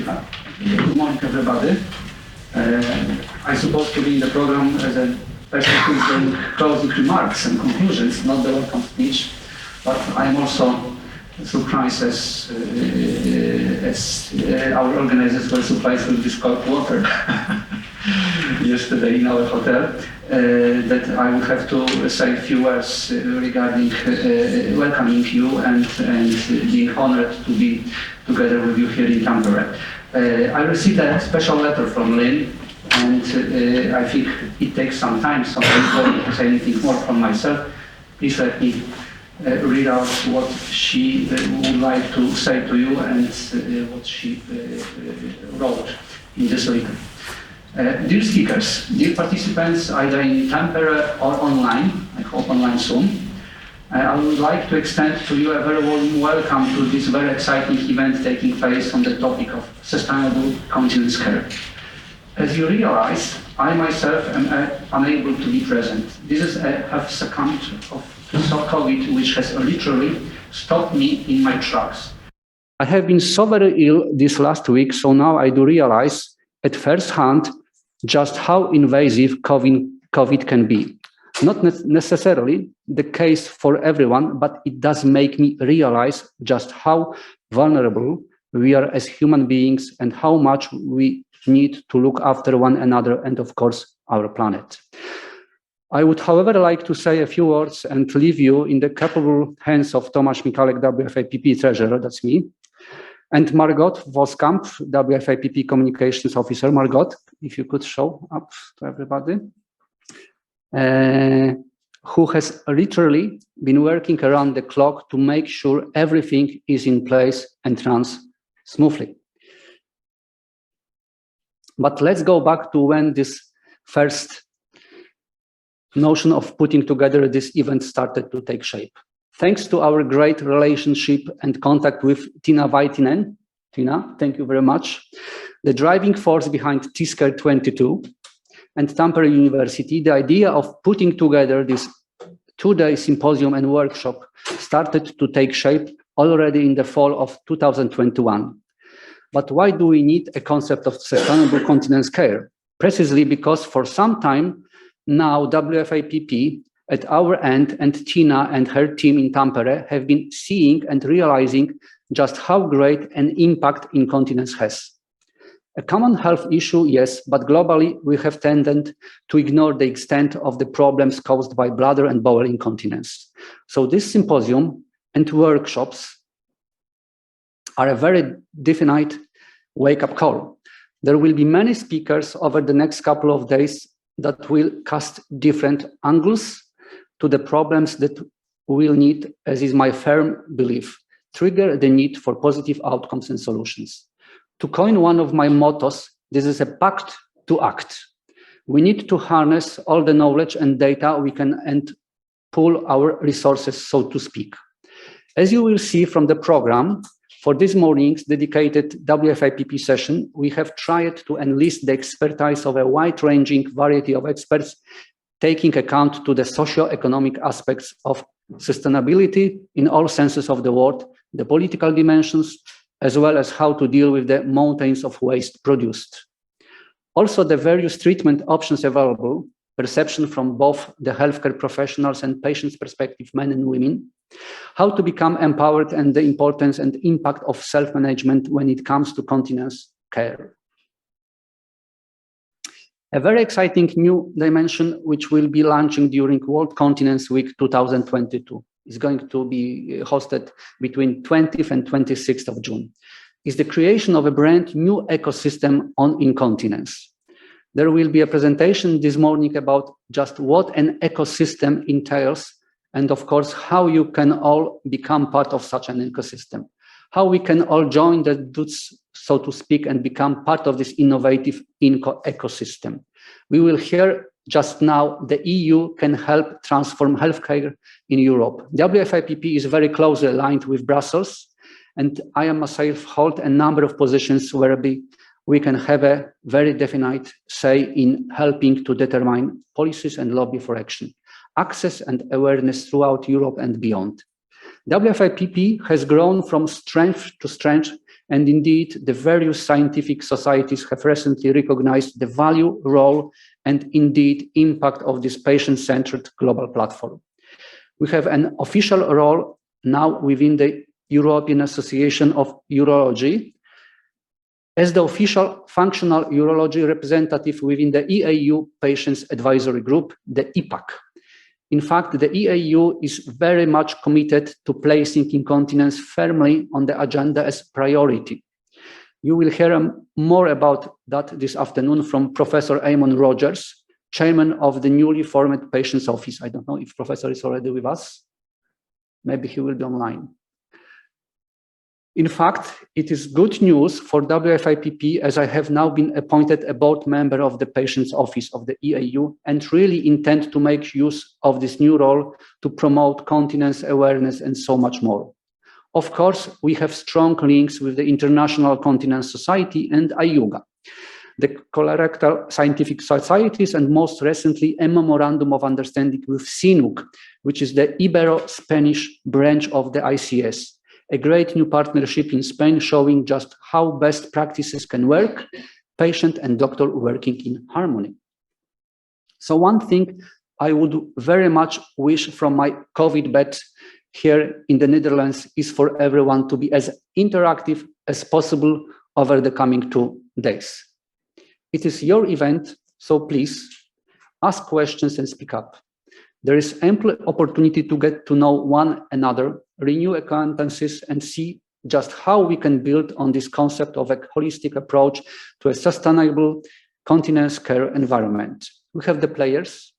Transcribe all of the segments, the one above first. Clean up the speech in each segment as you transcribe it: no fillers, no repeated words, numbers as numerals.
Good morning, everybody. I'm supposed to be in the program as a person who's doing closing remarks and conclusions, not the welcome speech, but I'm also surprised as our organizers were surprised with this cold water yesterday in our hotel, that I would have to say a few words regarding welcoming you and being honored to be together with you here in Tampere. I received a special letter from Lynn, and I think it takes some time, so I'm going to say anything more from myself. Please let me read out what she would like to say to you and what she wrote in this letter. Dear speakers, dear participants, either in Tampere or online, I hope online soon, I would like to extend to you a very warm welcome to this very exciting event taking place on the topic of sustainable continence care. As you realize, I myself am unable to be present. This is have succumbed of COVID, which has literally stopped me in my tracks. I have been so very ill this last week, so now I do realize at first hand just how invasive COVID can be. Not necessarily the case for everyone, but it does make me realize just how vulnerable we are as human beings and how much we need to look after one another and, of course, our planet. I would, however, like to say a few words and leave you in the capable hands of Tomasz Michalek, WFIPP Treasurer, that's me, and Margot Voskamp, WFIPP Communications Officer. Margot, if you could show up to everybody, who has literally been working around the clock to make sure everything is in place and runs smoothly. But let's go back to when this first notion of putting together this event started to take shape. Thanks to our great relationship and contact with Uotinen, Tina, thank you very much, the driving force behind TISCARE22 and Tampere University, the idea of putting together this two-day symposium and workshop started to take shape already in the fall of 2021. But why do we need a concept of sustainable continence care? Precisely because for some time now, WFIPP at our end and Tina and her team in Tampere have been seeing and realizing just how great an impact incontinence has. A common health issue, yes, but globally we have tended to ignore the extent of the problems caused by bladder and bowel incontinence. So this symposium and workshops are a very definite wake-up call. There will be many speakers over the next couple of days that will cast different angles to the problems that will need, as is my firm belief, trigger the need for positive outcomes and solutions. To coin one of my mottos, this is a pact to act. We need to harness all the knowledge and data we can and pool our resources, so to speak. As you will see from the program, for this morning's dedicated WFIPP session, we have tried to enlist the expertise of a wide-ranging variety of experts, taking account to the socio-economic aspects of sustainability in all senses of the word, the political dimensions, as well as how to deal with the mountains of waste produced. Also, the various treatment options available, perception from both the healthcare professionals and patients' perspective, men and women, how to become empowered and the importance and impact of self-management when it comes to continence care. A very exciting new dimension, which will be launching during World Continence Week 2022, is going to be hosted between 20th and 26th of June, is the creation of a brand new ecosystem on incontinence. There will be a presentation this morning about just what an ecosystem entails, and of course, how you can all become part of such an ecosystem, how we can all join the dots, so to speak, and become part of this innovative ecosystem. We will hear just now the EU can help transform healthcare in Europe. WFIPP is very closely aligned with Brussels, and I am myself hold a number of positions where we can have a very definite say in helping to determine policies and lobby for action, access and awareness throughout Europe and beyond. WFIPP has grown from strength to strength And indeed, the various scientific societies have recently recognized the value, role, and indeed impact of this patient-centered global platform. We have an official role now within the European Association of Urology as the official functional urology representative within the EAU Patients Advisory Group, the EPAC. In fact, the EAU is very much committed to placing incontinence firmly on the agenda as priority. You will hear more about that this afternoon from Professor Eamon Rogers, chairman of the newly formed Patients Office. I don't know if Professor is already with us. Maybe he will be online. In fact, it is good news for WFIPP, as I have now been appointed a board member of the Patients Office of the EAU and really intend to make use of this new role to promote continence awareness and so much more. Of course, we have strong links with the International Continence Society and IUGA, the colorectal scientific societies, and most recently a memorandum of understanding with CINUC, which is the Ibero-Spanish branch of the ICS. A great new partnership in Spain showing just how best practices can work, patient and doctor working in harmony. So one thing I would very much wish from my COVID bed here in the Netherlands is for everyone to be as interactive as possible over the coming 2 days. It is your event, so please ask questions and speak up. There is ample opportunity to get to know one another, renew acquaintances, and see just how we can build on this concept of a holistic approach to a sustainable continence care environment. We have the players,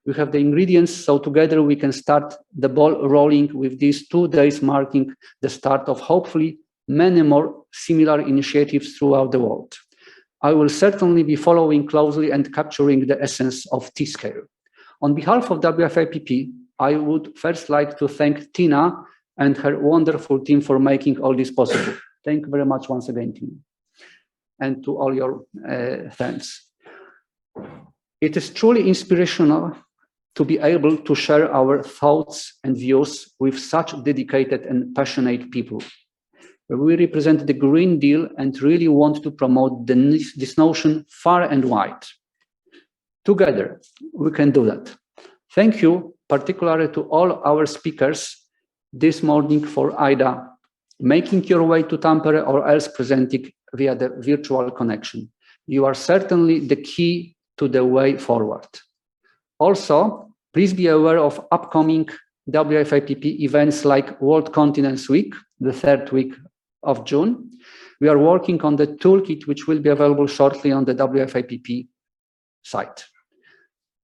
we have the ingredients, so together we can start the ball rolling with these 2 days marking the start of hopefully many more similar initiatives throughout the world. I will certainly be following closely and capturing the essence of TISCARE. On behalf of WFIPP, I would first like to thank Tina and her wonderful team for making all this possible. Thank you very much once again, Tina, and to all your friends. It is truly inspirational to be able to share our thoughts and views with such dedicated and passionate people. We represent the Green Deal and really want to promote this notion far and wide. Together, we can do that. Thank you, particularly to all our speakers this morning for either making your way to Tampere or else presenting via the virtual connection. You are certainly the key to the way forward. Also, please be aware of upcoming WFIPP events like World Continence Week, the 3rd week of June. We are working on the toolkit, which will be available shortly on the WFIPP site.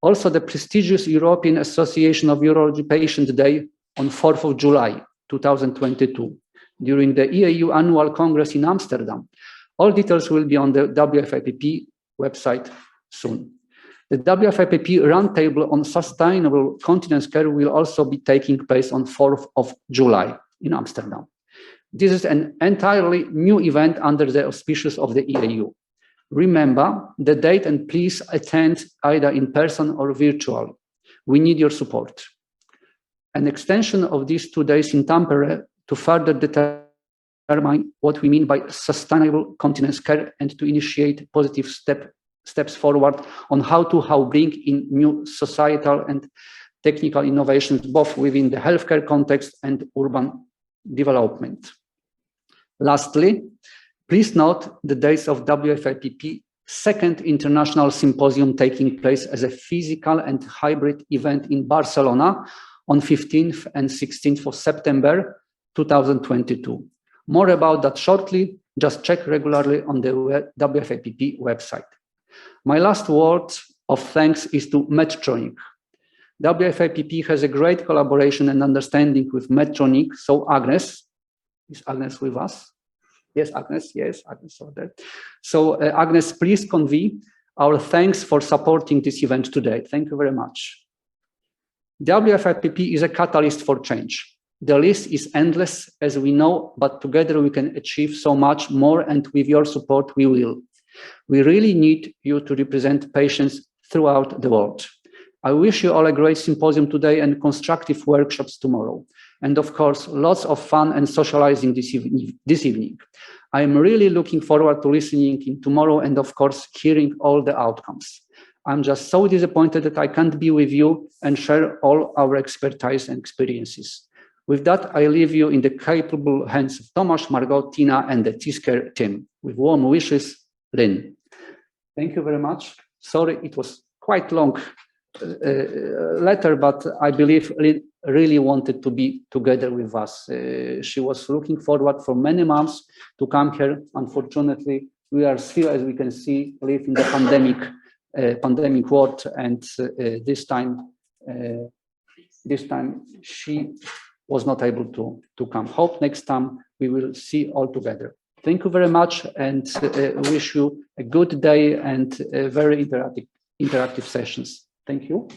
Also, the prestigious European Association of Urology Patient Day on 4th of July, 2022, during the EAU Annual Congress in Amsterdam. All details will be on the WFIPP website soon. The WFIPP Roundtable on Sustainable Continence Care will also be taking place on 4th of July in Amsterdam. This is an entirely new event under the auspices of the EAU. Remember the date and please attend either in person or virtual. We need your support. An extension of these 2 days in Tampere to further determine what we mean by sustainable continence care and to initiate positive steps forward on how bring in new societal and technical innovations, both within the healthcare context and urban development. Lastly, please note the dates of WFIPP 2nd International Symposium taking place as a physical and hybrid event in Barcelona on 15th and 16th of September 2022. More about that shortly, just check regularly on the WFIPP website. My last word of thanks is to Medtronic. WFIPP has a great collaboration and understanding with Medtronic, so Agnes, is Agnes with us? Yes, Agnes, over there. So Agnes, please convey our thanks for supporting this event today. Thank you very much. WFIPP is a catalyst for change. The list is endless, as we know, but together we can achieve so much more, and with your support, we will. We really need you to represent patients throughout the world. I wish you all a great symposium today and constructive workshops tomorrow. And of course, lots of fun and socializing this evening. I'm really looking forward to listening in tomorrow and, of course, hearing all the outcomes. I'm just so disappointed that I can't be with you and share all our expertise and experiences. With that, I leave you in the capable hands of Tomasz, Margot, Tina, and the TISCARE team. With warm wishes, Lynn. Thank you very much. Sorry, it was quite long letter, but I believe Lynn really wanted to be together with us. She was looking forward for many months to come here. Unfortunately, we are still, as we can see, live in the pandemic world, and this time she was not able to come. Hope next time we will see all together. Thank you very much, and wish you a good day and very interactive sessions. Thank you.